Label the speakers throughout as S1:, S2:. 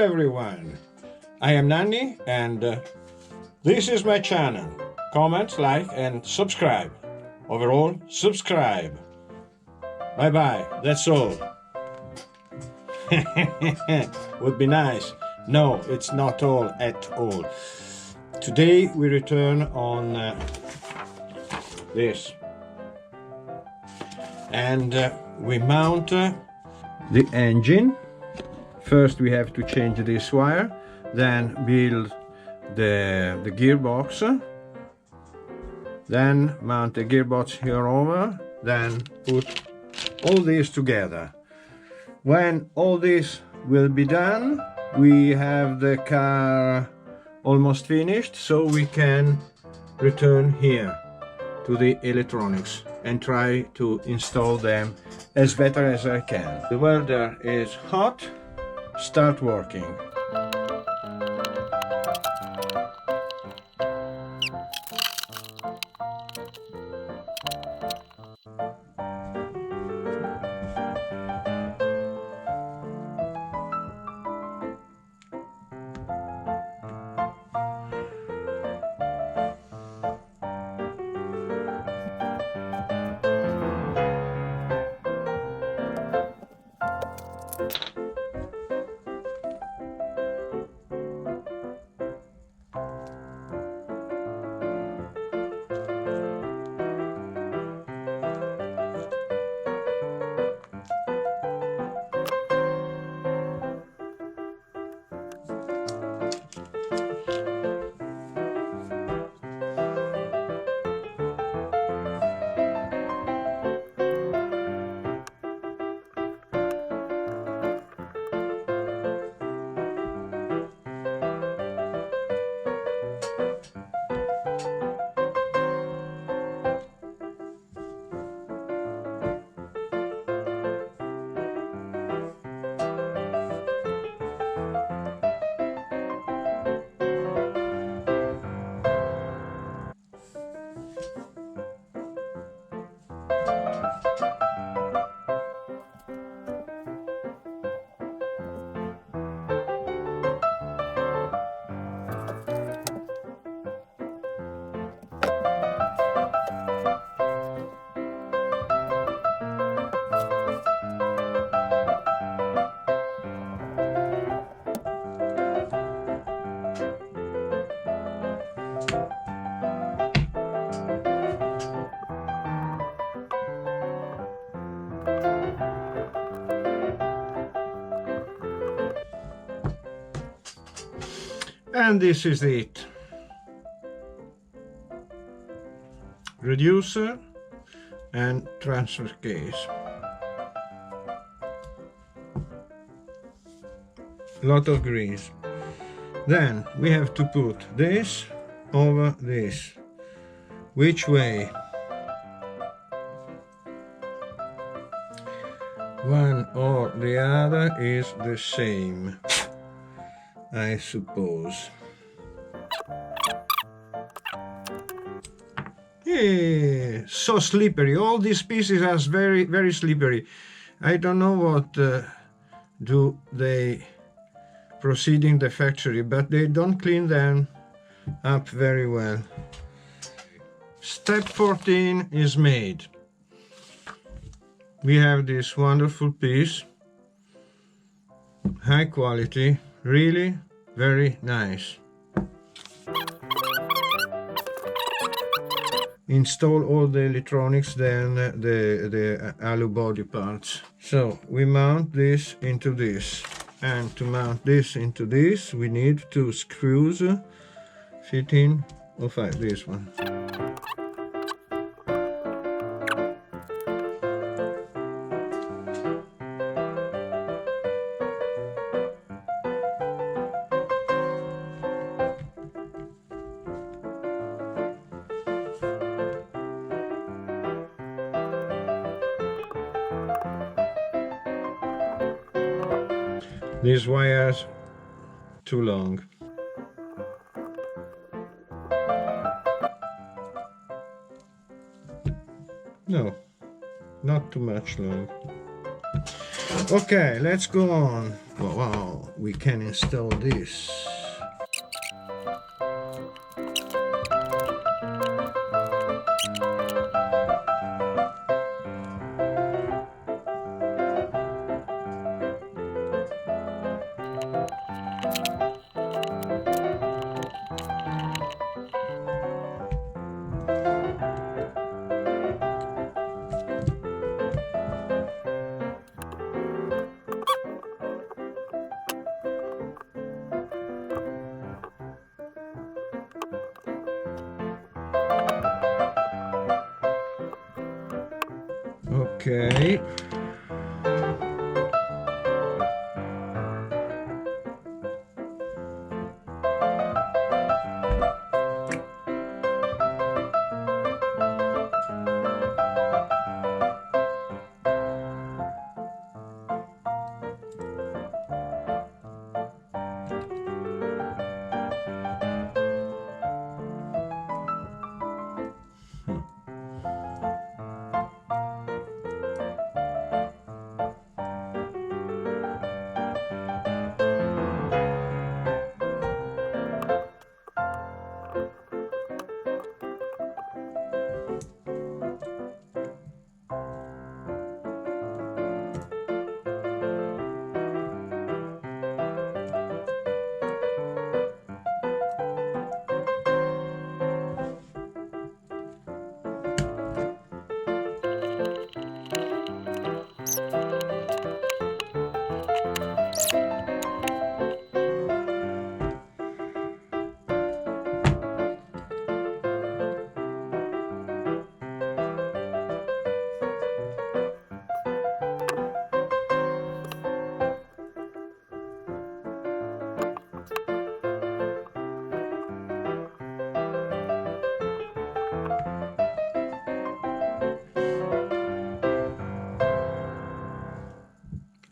S1: everyone, I am Nanni and this is my channel. Comment, like and subscribe. Overall, subscribe. Bye bye, that's all. Would be nice. No, it's not all at all. Today we return on this. And we mount the engine. First we have to change this wire, then build the gearbox, then mount the gearbox here over, then put all this together. When all this will be done, we have the car almost finished, so we can return here to the electronics and try to install them as better as I can. The welder is hot. Start working. And this is it. Reducer and transfer case. Lot of grease. Then we have to put this over this. Which way? One or the other is the same, I suppose. Yeah, so slippery. All these pieces are very, very slippery. I don't know what do they proceeding the factory, but they don't clean them up very well. Step 14 is made. We have this wonderful piece, high quality, really very nice. Install all the electronics, then the alu body parts. So we mount this into this, and to mount this into this we need two screws fitting of this one. These wires too long. No, not too much long. Okay, let's go on. Wow, we can install this. Okay.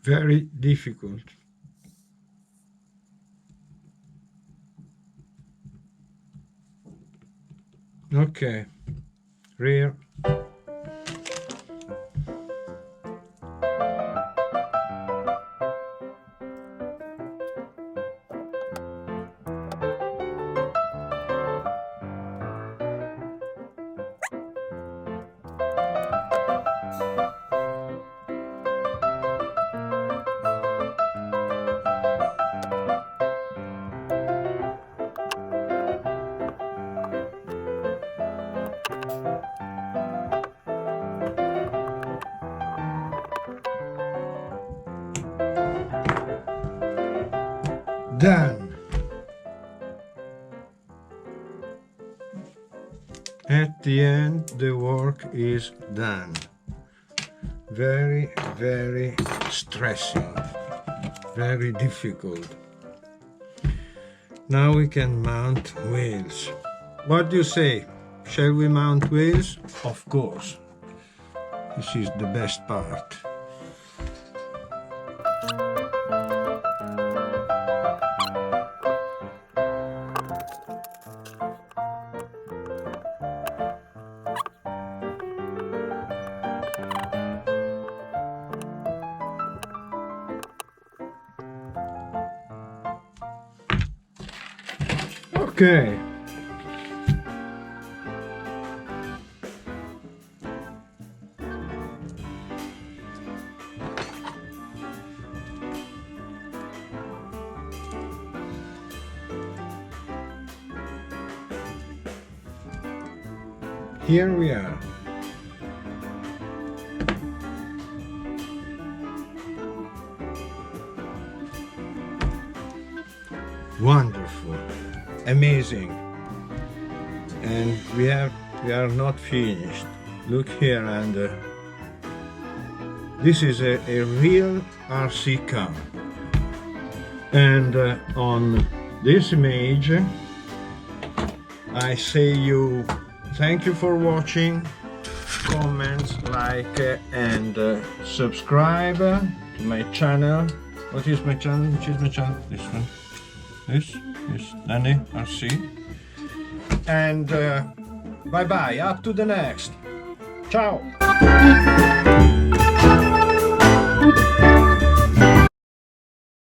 S1: Very difficult. Okay, rear. Done. At the end, the work is done. Very, very stressing, very difficult. Now we can mount wheels. What do you say? Shall we mount wheels? Of course. This is the best part. Okay. Here we are. Wonderful, amazing. And we are not finished. Look here, and this is a real RC car. And on this image, I say you thank you for watching. Comment, like, and subscribe to my channel. What is my channel? Which is my channel? This one. This is Danny RC. And bye bye. Up to the next. Ciao.